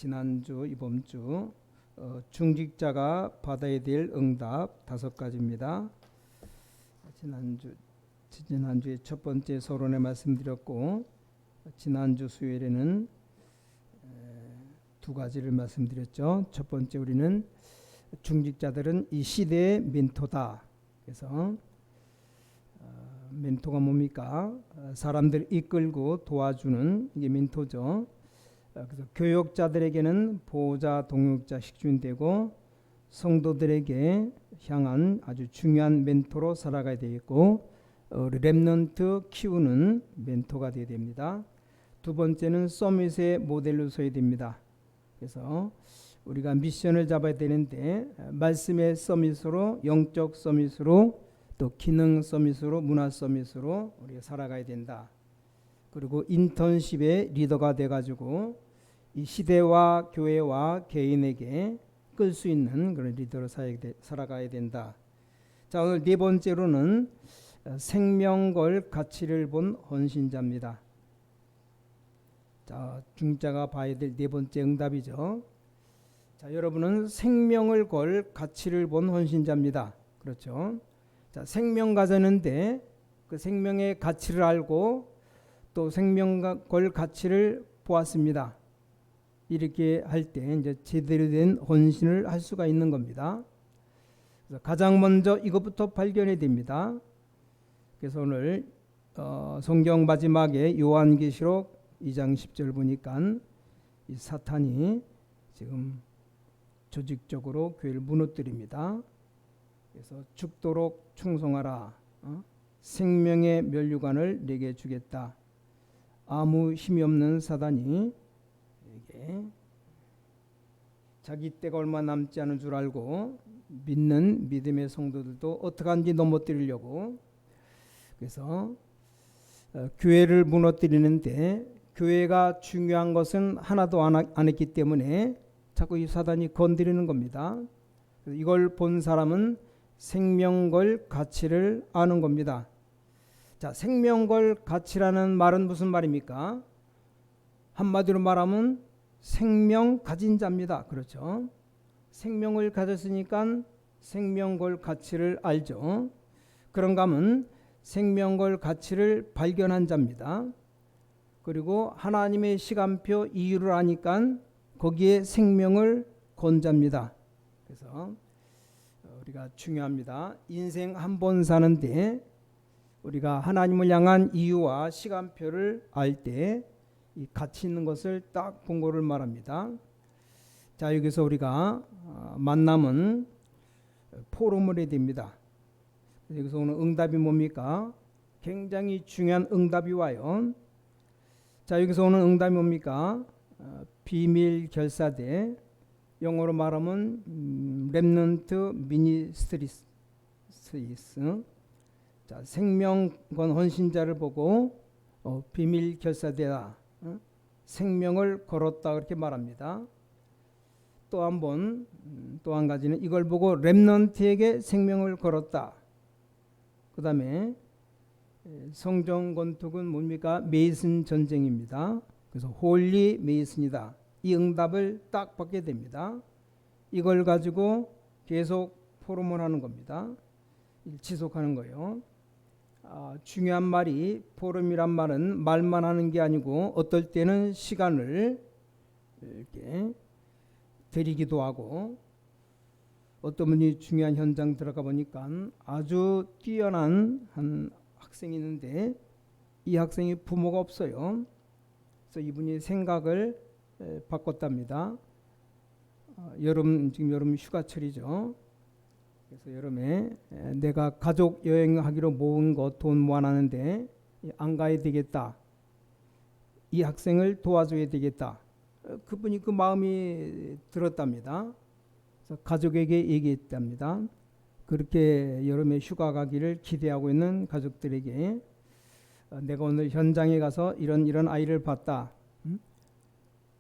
지난주 이번 주 중직자가 받아야 될 응답 5가지입니다. 지난주에 첫 번째 서론에 말씀드렸고 지난주 수요일에는 2가지를 말씀드렸죠. 첫 번째, 우리는 중직자들은 이 시대의 멘토다. 그래서 멘토가 뭡니까? 사람들을 이끌고 도와주는 이게 멘토죠. 그래서 교역자들에게는 보호자, 동역자, 식주인되고 성도들에게 향한 아주 중요한 멘토로 살아가야 되겠고 렘넌트 키우는 멘토가 되어야 됩니다. 두 번째는 서밋의 모델로 서야 됩니다. 그래서 우리가 미션을 잡아야 되는데 말씀의 서밋으로, 영적 서밋으로, 또 기능 서밋으로, 문화 서밋으로 우리가 살아가야 된다. 그리고 인턴십의 리더가 돼가지고 이 시대와 교회와 개인에게 끌 수 있는 그런 리더로 살아가야 된다. 자, 오늘 네 번째로는 생명 걸 가치를 본 헌신자입니다. 자, 중자가 봐야 될 네 번째 응답이죠. 자, 여러분은 생명을 걸 가치를 본 헌신자입니다. 그렇죠? 자, 생명 가졌는데 그 생명의 가치를 알고 또 생명 걸 가치를 보았습니다. 이렇게 할 때 이제 제대로 된 헌신을 할 수가 있는 겁니다. 그래서 가장 먼저 이것부터 발견해야 됩니다. 그래서 오늘 성경 마지막에 요한계시록 2장 10절 보니까 이 사탄이 지금 조직적으로 교회를 무너뜨립니다. 그래서 죽도록 충성하라. 생명의 면류관을 내게 주겠다. 아무 힘이 없는 사단이 자기 때가 얼마 남지 않은 줄 알고 믿는 믿음의 성도들도 어떻게 하는지 넘어뜨리려고, 그래서 교회를 무너뜨리는데 교회가 중요한 것은 하나도 안 했기 때문에 자꾸 이 사단이 건드리는 겁니다. 이걸 본 사람은 생명걸 가치를 아는 겁니다. 자, 생명걸 가치라는 말은 무슨 말입니까? 한마디로 말하면 생명 가진 자입니다. 그렇죠? 생명을 가졌으니까 생명걸 가치를 알죠. 그런가 하면 생명걸 가치를 발견한 자입니다. 그리고 하나님의 시간표 이유를 아니까 거기에 생명을 건 자입니다. 그래서 우리가 중요합니다. 인생 한 번 사는데 우리가 하나님을 향한 이유와 시간표를 알 때 이 가치 있는 것을 딱 본 거를 말합니다. 자, 여기서 우리가 만남은 포럼을 해야 됩니다. 여기서 오늘 응답이 뭡니까? 굉장히 중요한 응답이 와요. 자, 여기서 오는 응답이 뭡니까? 비밀 결사대, 영어로 말하면 렘넌트 미니스트리스. 자, 생명건 헌신자를 보고 비밀 결사대다, 생명을 걸었다, 그렇게 말합니다. 또 한 가지는 이걸 보고 렘넌트에게 생명을 걸었다. 그 다음에 성전 건축은 뭡니까? 메이슨 전쟁입니다. 그래서 홀리 메이슨이다. 이 응답을 딱 받게 됩니다. 이걸 가지고 계속 포럼을 하는 겁니다. 지속하는 거예요. 중요한 말이, 포럼이란 말은 말만 하는 게 아니고 어떨 때는 시간을 이렇게 들이기도 하고, 어떤 분이 중요한 현장 들어가 보니까 아주 뛰어난 한 학생이 있는데 이 학생이 부모가 없어요. 그래서 이분이 생각을 바꿨답니다. 지금 여름 휴가철이죠. 그래서 여름에 내가 가족 여행하기로 모은 거 돈 모아놨는데 안 가야 되겠다. 이 학생을 도와줘야 되겠다. 그분이 그 마음이 들었답니다. 그래서 가족에게 얘기했답니다. 그렇게 여름에 휴가 가기를 기대하고 있는 가족들에게 내가 오늘 현장에 가서 이런 아이를 봤다.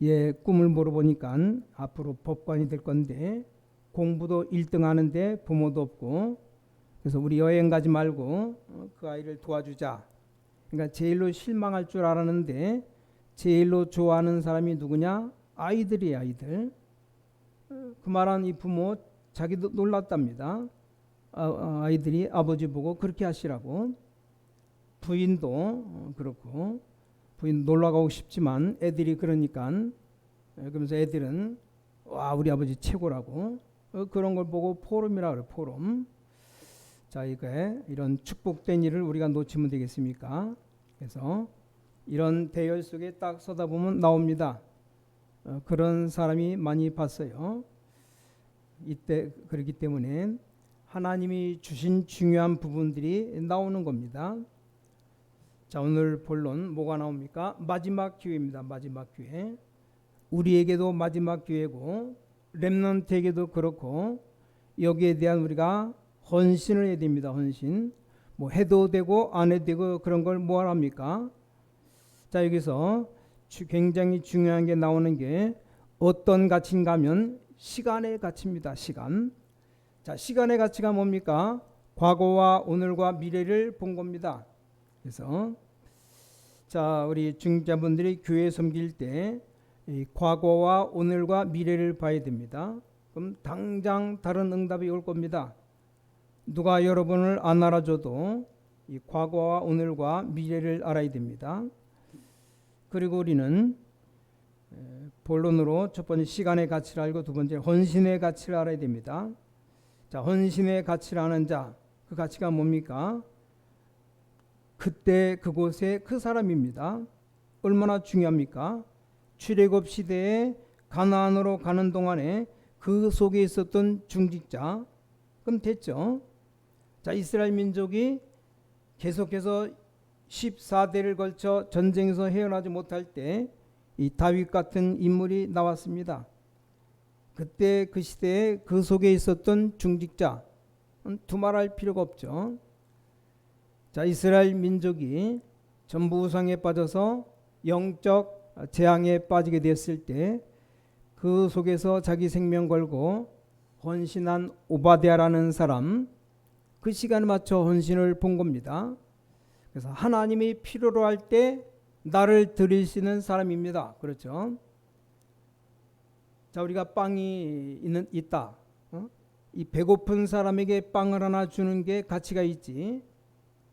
얘 꿈을 물어보니까 앞으로 법관이 될 건데 공부도 1등 하는데 부모도 없고, 그래서 우리 여행 가지 말고 그 아이를 도와주자. 그러니까 제일로 실망할 줄 알았는데 제일로 좋아하는 사람이 누구냐? 아이들이 아이들. 그 말한 이 부모 자기도 놀랐답니다. 아이들이 아버지 보고 그렇게 하시라고. 부인도 그렇고, 부인 놀러 가고 싶지만 애들이 그러니까, 그러면서 애들은 와 우리 아버지 최고라고. 그런 걸 보고 포럼이라 그래. 포럼. 자, 이게 이런 축복된 일을 우리가 놓치면 되겠습니까? 그래서 이런 대열 속에 딱 쏟아보면 나옵니다. 그런 사람이 많이 봤어요. 이때 그렇기 때문에 하나님이 주신 중요한 부분들이 나오는 겁니다. 자, 오늘 본론 뭐가 나옵니까? 마지막 기회입니다. 마지막 기회. 우리에게도 마지막 기회고 렘넌트에게도 그렇고 여기에 대한 우리가 헌신을 해야 됩니다. 헌신. 뭐 해도 되고 안 해도 되고 그런 걸 뭐 합니까? 자, 여기서 굉장히 중요한 게 나오는 게 어떤 가치인가 하면 시간의 가치입니다. 시간. 자, 시간의 가치가 뭡니까? 과거와 오늘과 미래를 본 겁니다. 그래서 자, 우리 중직자분들이 교회 섬길 때 이 과거와 오늘과 미래를 봐야 됩니다. 그럼 당장 다른 응답이 올 겁니다. 누가 여러분을 안 알아줘도 이 과거와 오늘과 미래를 알아야 됩니다. 그리고 우리는 본론으로 첫 번째 시간의 가치를 알고 두 번째 헌신의 가치를 알아야 됩니다. 자, 헌신의 가치를 아는 자, 그 가치가 뭡니까? 그때 그곳에 그 사람입니다. 얼마나 중요합니까? 출애굽 시대에 가나안으로 가는 동안에 그 속에 있었던 중직자. 그럼 됐죠. 자, 이스라엘 민족이 계속해서 14대를 걸쳐 전쟁에서 헤어나지 못할 때 이 다윗 같은 인물이 나왔습니다. 그때 그 시대에 그 속에 있었던 중직자, 두말할 필요가 없죠. 자, 이스라엘 민족이 전부 우상에 빠져서 영적 재앙에 빠지게 됐을 때 그 속에서 자기 생명 걸고 헌신한 오바댜라는 사람, 그 시간에 맞춰 헌신을 본 겁니다. 그래서 하나님이 필요로 할 때 나를 드리시는 사람입니다. 그렇죠? 자, 우리가 빵이 있다. 이 배고픈 사람에게 빵을 하나 주는 게 가치가 있지.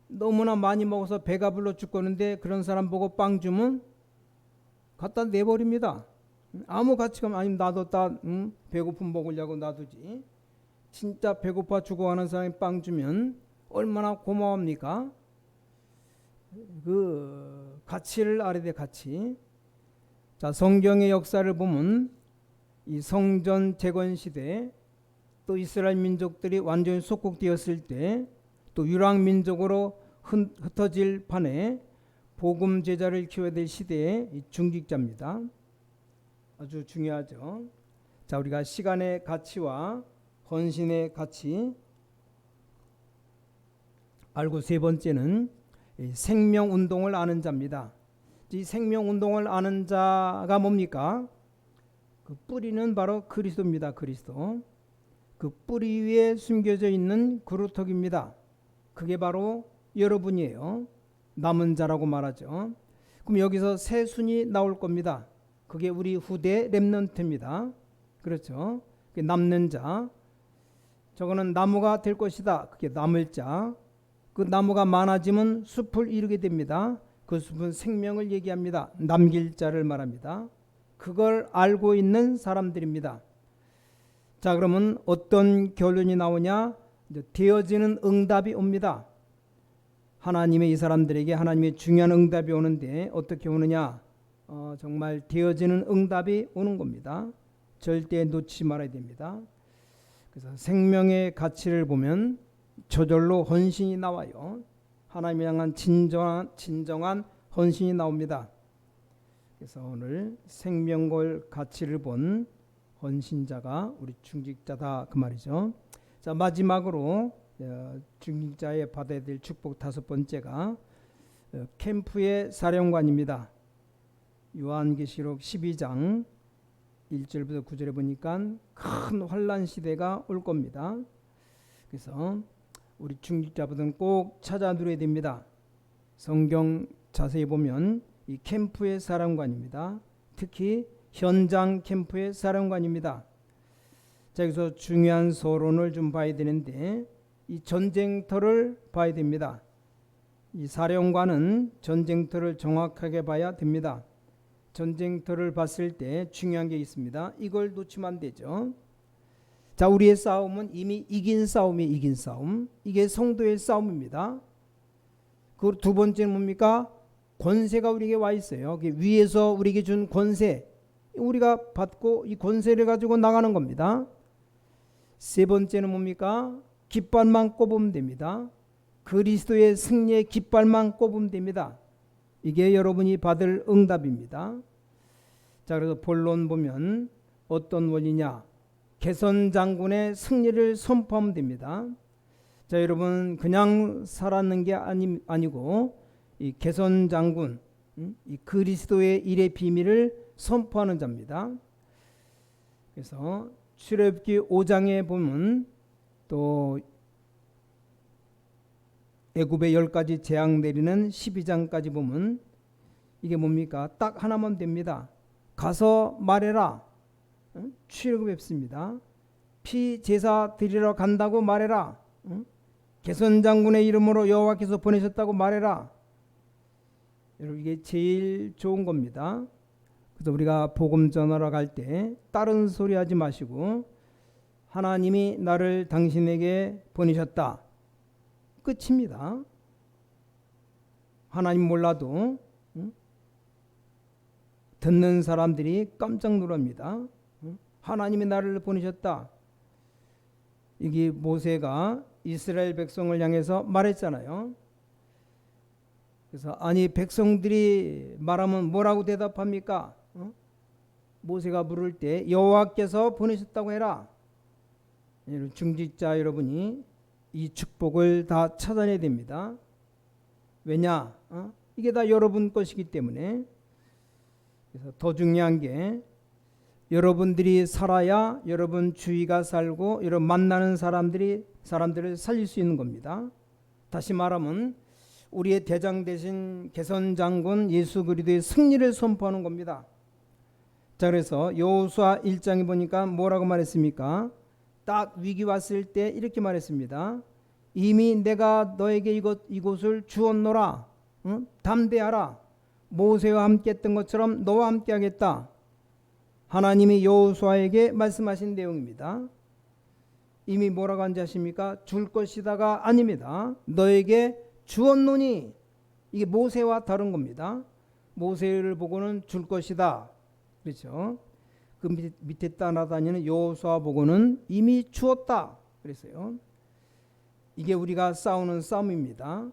너무나 많이 먹어서 배가 불러 죽겠는데 그런 사람 보고 빵 주면 갖다 내버립니다. 아무 가치가 아니면 놔뒀다. 배고픔 먹으려고 놔두지. 진짜 배고파 죽어가는 사람이 빵 주면 얼마나 고마웁니까? 그 가치를 알아야 돼. 가치. 자, 성경의 역사를 보면 이 성전 재건 시대, 또 이스라엘 민족들이 완전히 속국되었을 때, 또 유랑 민족으로 흩어질 판에 복음 제자를 키워야 될 시대의 중직자입니다. 아주 중요하죠. 자, 우리가 시간의 가치와 헌신의 가치 알고 세 번째는 생명운동을 아는 자입니다. 이 생명운동을 아는 자가 뭡니까? 그 뿌리는 바로 그리스도입니다. 그리스도. 그 뿌리 위에 숨겨져 있는 그루터기입니다. 그게 바로 여러분이에요. 남은 자라고 말하죠. 그럼 여기서 세 순이 나올 겁니다. 그게 우리 후대 렘넌트입니다. 그렇죠? 남는 자. 저거는 나무가 될 것이다. 그게 남을 자. 그 나무가 많아지면 숲을 이루게 됩니다. 그 숲은 생명을 얘기합니다. 남길 자를 말합니다. 그걸 알고 있는 사람들입니다. 자, 그러면 어떤 결론이 나오냐? 되어지는 응답이 옵니다. 하나님의 이 사람들에게 하나님의 중요한 응답이 오는데 어떻게 오느냐? 정말 되어지는 응답이 오는 겁니다. 절대 놓치지 말아야 됩니다. 그래서 생명의 가치를 보면 저절로 헌신이 나와요. 하나님을 향한 진정한 헌신이 나옵니다. 그래서 오늘 생명걸 가치를 본 헌신자가 우리 중직자다 그 말이죠. 자, 마지막으로 중직자의 받아야 될 축복 다섯 번째가 캠프의 사령관입니다. 요한계시록 12장 1절부터 9절에 보니까 큰 환란 시대가 올 겁니다. 그래서 우리 중직자분들은 꼭 찾아 누려야 됩니다. 성경 자세히 보면 이 캠프의 사령관입니다. 특히 현장 캠프의 사령관입니다. 자, 여기서 중요한 서론을 좀 봐야 되는데 이 전쟁터를 봐야 됩니다. 이 사령관은 전쟁터를 정확하게 봐야 됩니다. 전쟁터를 봤을 때 중요한 게 있습니다. 이걸 놓치면 안 되죠. 자, 우리의 싸움은 이미 이긴 싸움이 이긴 싸움. 이게 성도의 싸움입니다. 그 두 번째는 뭡니까? 권세가 우리에게 와 있어요. 위에서 우리에게 준 권세, 우리가 받고 이 권세를 가지고 나가는 겁니다. 세 번째는 뭡니까? 깃발만 꼽으면 됩니다. 그리스도의 승리의 깃발만 꼽으면 됩니다. 이게 여러분이 받을 응답입니다. 자, 그래서 본론 보면 어떤 원이냐? 개선 장군의 승리를 선포하면 됩니다. 자, 여러분 그냥 살았는 게 아니고 이 개선 장군, 이 그리스도의 일의 비밀을 선포하는 자입니다. 그래서 출애굽기 5장에 보면 또 애굽의 10가지 재앙 내리는 12장까지 보면 이게 뭡니까? 딱 하나만 됩니다. 가서 말해라. 출애굽했습니다. 피 제사 드리러 간다고 말해라. 개선 장군의 이름으로 여호와께서 보내셨다고 말해라. 여러분 이게 제일 좋은 겁니다. 그래서 우리가 복음 전하러 갈 때 다른 소리 하지 마시고 하나님이 나를 당신에게 보내셨다. 끝입니다. 하나님 몰라도 듣는 사람들이 깜짝 놀랍니다. 하나님이 나를 보내셨다. 이게 모세가 이스라엘 백성을 향해서 말했잖아요. 그래서 아니 백성들이 말하면 뭐라고 대답합니까? 모세가 물을 때 여호와께서 보내셨다고 해라. 중직자 여러분이 이 축복을 다 찾아내야 됩니다. 왜냐? 이게 다 여러분 것이기 때문에. 그래서 더 중요한 게 여러분들이 살아야 여러분 주위가 살고 여러분 만나는 사람들을 살릴 수 있는 겁니다. 다시 말하면 우리의 대장 대신 개선 장군 예수 그리스도의 승리를 선포하는 겁니다. 자, 그래서 여호수아 1장에 보니까 뭐라고 말했습니까? 딱 위기 왔을 때 이렇게 말했습니다. 이미 내가 너에게 이곳을 주었노라. 담대하라. 모세와 함께 했던 것처럼 너와 함께 하겠다. 하나님이 여호수아에게 말씀하신 내용입니다. 이미 뭐라고 한지 아십니까? 줄 것이다가 아닙니다. 너에게 주었노니. 이게 모세와 다른 겁니다. 모세를 보고는 줄 것이다. 그렇죠? 그 밑에 따라다니는 여호수아 보고는 이미 주었다. 그랬어요. 이게 우리가 싸우는 싸움입니다.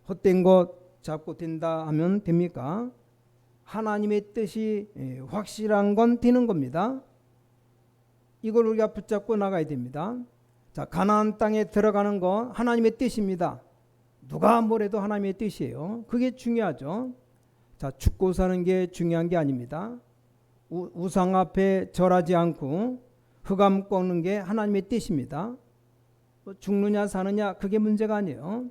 헛된 것 잡고 된다 하면 됩니까? 하나님의 뜻이 확실한 건 되는 겁니다. 이걸 우리가 붙잡고 나가야 됩니다. 자, 가나안 땅에 들어가는 건 하나님의 뜻입니다. 누가 뭐래도 하나님의 뜻이에요. 그게 중요하죠. 자, 죽고 사는 게 중요한 게 아닙니다. 우상 앞에 절하지 않고 흑암 꺾는 게 하나님의 뜻입니다. 죽느냐 사느냐 그게 문제가 아니에요.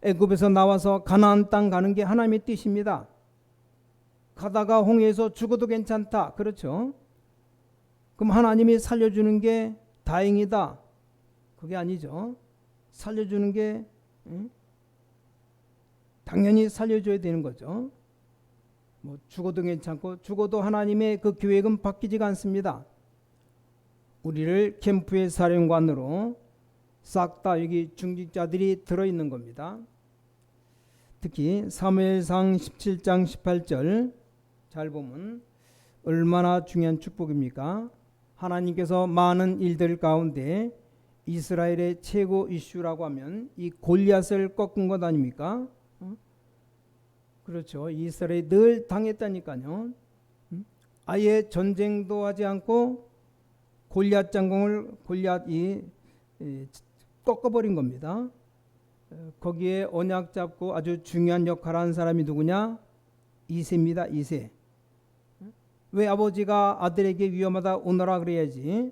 애굽에서 나와서 가나안 땅 가는 게 하나님의 뜻입니다. 가다가 홍해에서 죽어도 괜찮다. 그렇죠? 그럼 하나님이 살려주는 게 다행이다. 그게 아니죠. 살려주는 게 당연히 살려줘야 되는 거죠. 뭐 죽어도 괜찮고 죽어도 하나님의 그 계획은 바뀌지가 않습니다. 우리를 캠프의 사령관으로 싹 다 여기 중직자들이 들어있는 겁니다. 특히 사무엘상 17장 18절 잘 보면 얼마나 중요한 축복입니까? 하나님께서 많은 일들 가운데 이스라엘의 최고 이슈라고 하면 이 골리앗을 꺾은 것 아닙니까? 그렇죠. 이스라엘이 늘 당했다니까요. 아예 전쟁도 하지 않고 골리앗 장군을 골리앗이 꺾어버린 겁니다. 거기에 언약 잡고 아주 중요한 역할을 하는 사람이 누구냐? 이새입니다. 이새. 왜 아버지가 아들에게 위험하다 오너라 그래야지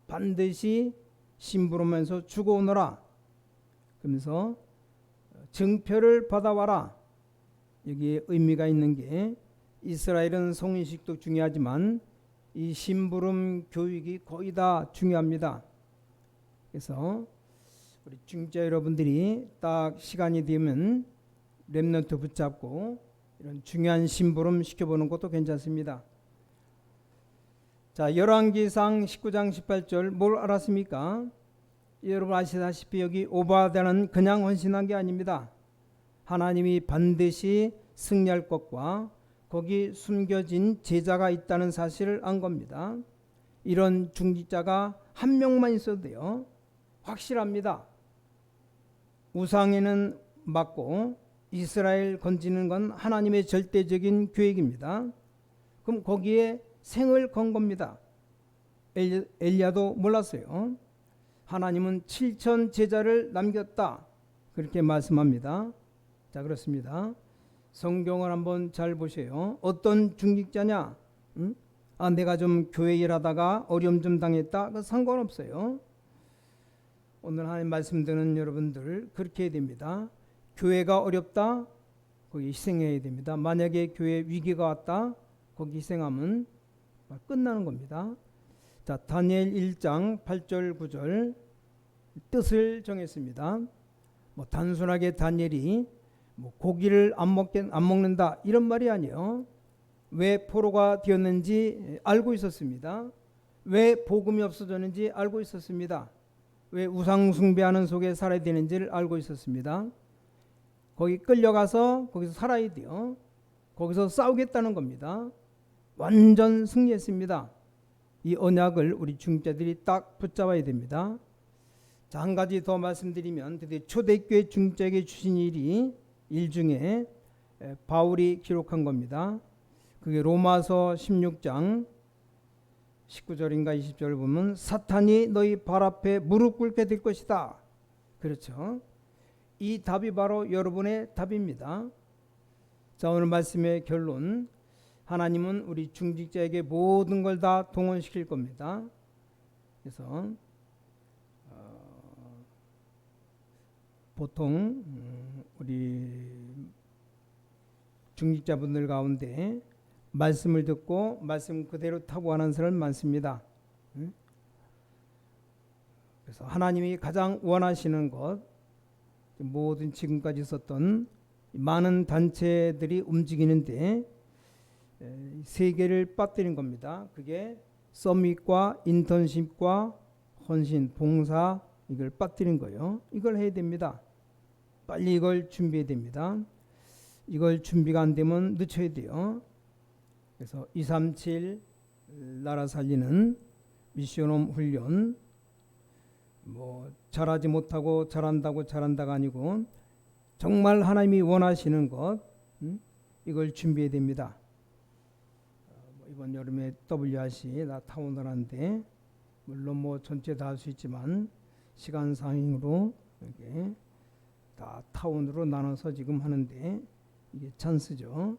반드시 심부름하면서 죽어 오너라. 그러면서 증표를 받아와라. 여기에 의미가 있는 게 이스라엘은 성인식도 중요하지만 이 심부름 교육이 거의 다 중요합니다. 그래서 우리 중직자 여러분들이 딱 시간이 되면 렘넌트 붙잡고 이런 중요한 심부름 시켜보는 것도 괜찮습니다. 자, 열왕기상 19장 18절 뭘 알았습니까? 여러분 아시다시피 여기 오바댜는 그냥 헌신한 게 아닙니다. 하나님이 반드시 승리할 것과 거기 숨겨진 제자가 있다는 사실을 안 겁니다. 이런 중직자가 한 명만 있어도 돼요. 확실합니다. 우상에는 맞고 이스라엘 건지는 건 하나님의 절대적인 계획입니다. 그럼 거기에 생을 건 겁니다. 엘리야도 몰랐어요. 하나님은 7천 제자를 남겼다 그렇게 말씀합니다. 자, 그렇습니다. 성경을 한번 잘 보세요. 어떤 중직자냐? 내가 좀 교회 일하다가 어려움 좀 당했다. 그 상관없어요. 오늘 하나님 말씀 듣는 여러분들 그렇게 해야 됩니다. 교회가 어렵다, 거기 희생해야 됩니다. 만약에 교회 위기가 왔다, 거기 희생하면 끝나는 겁니다. 자, 다니엘 1장 8절 9절 뜻을 정했습니다. 단순하게 다니엘이 고기를 안 먹는다 이런 말이 아니에요. 왜 포로가 되었는지 알고 있었습니다. 왜 복음이 없어졌는지 알고 있었습니다. 왜 우상 숭배하는 속에 살아야 되는지를 알고 있었습니다. 거기 끌려가서 거기서 살아야 돼요. 거기서 싸우겠다는 겁니다. 완전 승리했습니다. 이 언약을 우리 중직자들이 딱 붙잡아야 됩니다. 자, 한 가지 더 말씀드리면 드디어 초대교회 중직자에게 주신 일 중에 바울이 기록한 겁니다. 그게 로마서 16장 19절인가 20절을 보면 사탄이 너희 발 앞에 무릎 꿇게 될 것이다. 그렇죠. 이 답이 바로 여러분의 답입니다. 자, 오늘 말씀의 결론, 하나님은 우리 중직자에게 모든 걸 다 동원시킬 겁니다. 그래서 보통 우리 중직자분들 가운데 말씀을 듣고 말씀 그대로 타고하는 사람 많습니다. 그래서 하나님이 가장 원하시는 것, 모든 지금까지 있었던 많은 단체들이 움직이는데 세 개를 빠뜨린 겁니다. 그게 서밋과 인턴십과 헌신, 봉사, 이걸 빠뜨린 거예요. 이걸 해야 됩니다. 빨리 이걸 준비해야 됩니다. 이걸 준비가 안 되면 늦춰야 돼요. 그래서 237 나라 살리는 미션홈 훈련, 잘하지 못하고 잘한다고 잘한다가 아니고 정말 하나님이 원하시는 것, 이걸 준비해야 됩니다. 이번 여름에 WRC 나 타운을 하는데 물론 전체 다 할 수 있지만 시간 상행으로 이렇게 다 타운으로 나눠서 지금 하는데 이게 찬스죠.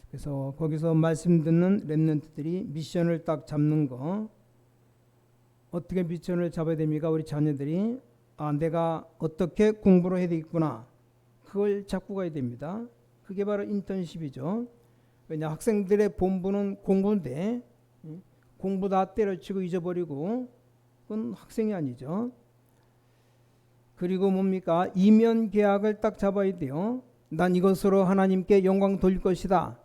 그래서 거기서 말씀 듣는 렘넌트들이 미션을 딱 잡는 거, 어떻게 미션을 잡아야 됩니까? 우리 자녀들이 내가 어떻게 공부를 해야 되겠구나, 그걸 잡고 가야 됩니다. 그게 바로 인턴십이죠. 왜냐, 학생들의 본분은 공부인데 공부 다 때려치고 잊어버리고 그건 학생이 아니죠. 그리고 뭡니까? 이면 계약을 딱 잡아야 돼요. 난 이것으로 하나님께 영광 돌릴 것이다.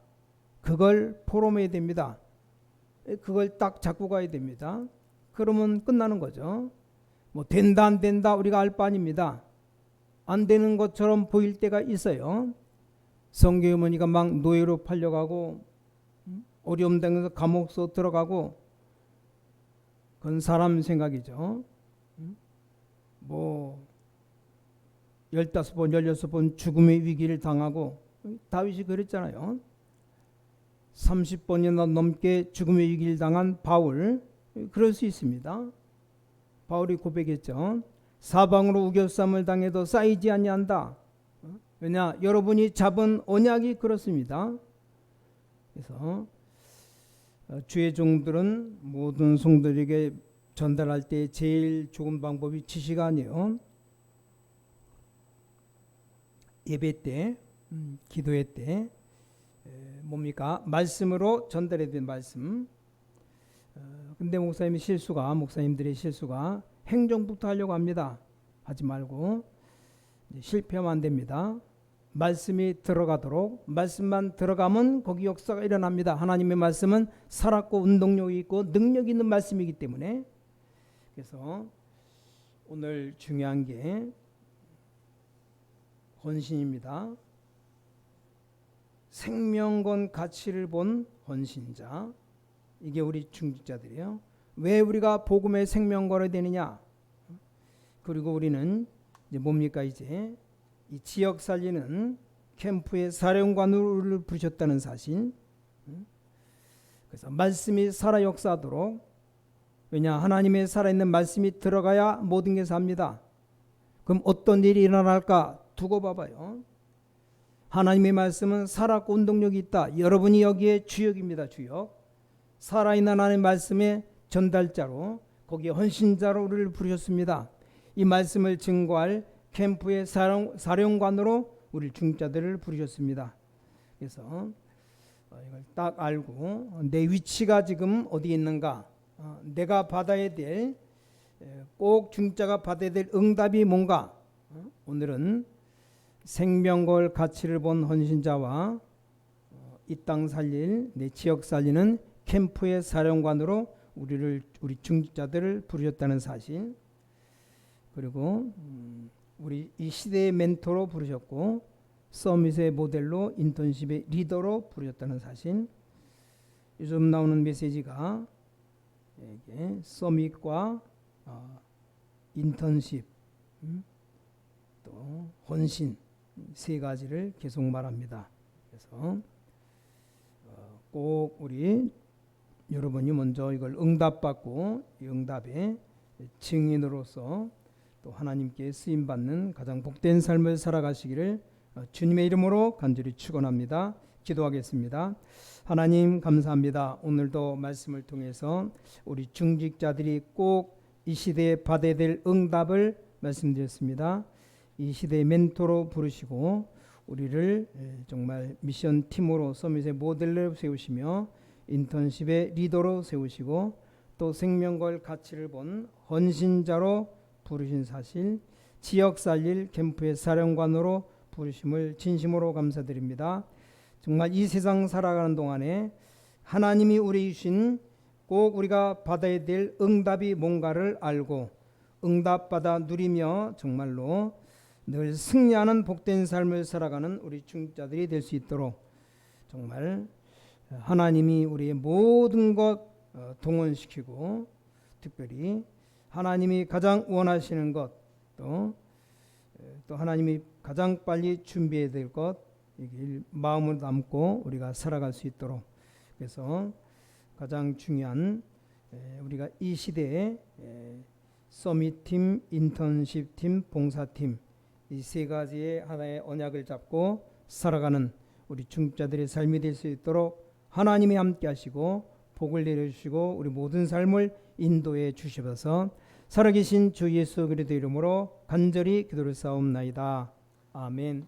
그걸 포럼해야 됩니다. 그걸 딱 잡고 가야 됩니다. 그러면 끝나는 거죠. 된다 안 된다 우리가 알 바 아닙니다. 안 되는 것처럼 보일 때가 있어요. 성교 어머니가 막 노예로 팔려가고 어려움 당해서 감옥서 들어가고, 그건 사람 생각이죠. 15번 16번 죽음의 위기를 당하고, 다윗이 그랬잖아요. 30번이나 넘게 죽음의 위기를 당한 바울, 그럴 수 있습니다. 바울이 고백했죠. 사방으로 우겨쌈을 당해도 쌓이지 아니한다. 왜냐, 여러분이 잡은 언약이 그렇습니다. 그래서 주의 종들은 모든 성도들에게 전달할 때 제일 좋은 방법이 지시가 아니에요. 예배 때, 기도회 때 뭡니까? 말씀으로 전달해야 될 말씀. 근데 목사님들의 실수가 행정부터 하려고 합니다. 하지 말고 실패하면 안 됩니다. 말씀이 들어가도록, 말씀만 들어가면 거기 역사가 일어납니다. 하나님의 말씀은 살았고 운동력이 있고 능력이 있는 말씀이기 때문에. 그래서 오늘 중요한 게 헌신입니다. 생명건 가치를 본 헌신자, 이게 우리 중직자들이에요. 왜 우리가 복음의 생명건이 되느냐? 그리고 우리는 이제 뭡니까? 이제 이 지역 살리는 캠프의 사령관으로 부르셨다는 사실. 그래서 말씀이 살아 역사하도록, 왜냐, 하나님의 살아있는 말씀이 들어가야 모든 게 삽니다. 그럼 어떤 일이 일어날까? 두고 봐봐요. 하나님의 말씀은 살았고 운동력이 있다. 여러분이 여기에 주역입니다. 주역. 살아있는 하나님의 말씀의 전달자로, 거기에 헌신자로 우리를 부르셨습니다. 이 말씀을 증거할 캠프의 사령관으로 우리 중자들을 부르셨습니다. 그래서 이걸 딱 알고 내 위치가 지금 어디에 있는가, 내가 받아야 될, 꼭 중자가 받아야 될 응답이 뭔가. 오늘은 생명걸 가치를 본 헌신자와 이 땅 살릴, 내 지역 살리는 캠프의 사령관으로 우리 중직자들을 부르셨다는 사실, 그리고 우리 이 시대의 멘토로 부르셨고 서밋의 모델로, 인턴십의 리더로 부르셨다는 사실. 요즘 나오는 메시지가 이게 서밋과 인턴십, 또 헌신, 세 가지를 계속 말합니다. 그래서 꼭 우리 여러분이 먼저 이걸 응답받고 이 응답의 증인으로서 또 하나님께 쓰임받는 가장 복된 삶을 살아가시기를 주님의 이름으로 간절히 축원합니다. 기도하겠습니다. 하나님 감사합니다. 오늘도 말씀을 통해서 우리 중직자들이 꼭 이 시대에 받아야 될 응답을 말씀드렸습니다. 이 시대의 멘토로 부르시고 우리를 정말 미션 팀으로 서밋의 모델로 세우시며 인턴십의 리더로 세우시고 또 생명걸 가치를 본 헌신자로 부르신 사실, 지역 살릴 캠프의 사령관으로 부르심을 진심으로 감사드립니다. 정말 이 세상 살아가는 동안에 하나님이 우리 주신 꼭 우리가 받아야 될 응답이 뭔가를 알고 응답받아 누리며 정말로 늘 승리하는 복된 삶을 살아가는 우리 중직자들이 될 수 있도록 정말 하나님이 우리의 모든 것 동원시키고, 특별히 하나님이 가장 원하시는 것, 또 하나님이 가장 빨리 준비해야 될 것, 이길 마음을 담고 우리가 살아갈 수 있도록. 그래서 가장 중요한 우리가 이 시대에 서밋팀, 인턴십팀, 봉사팀, 이 세 가지의 하나의 언약을 잡고 살아가는 우리 중직자들의 삶이 될 수 있도록 하나님이 함께 하시고 복을 내려주시고 우리 모든 삶을 인도해 주시옵소서. 살아계신 주 예수 그리스도 이름으로 간절히 기도를 싸움나이다. 아멘.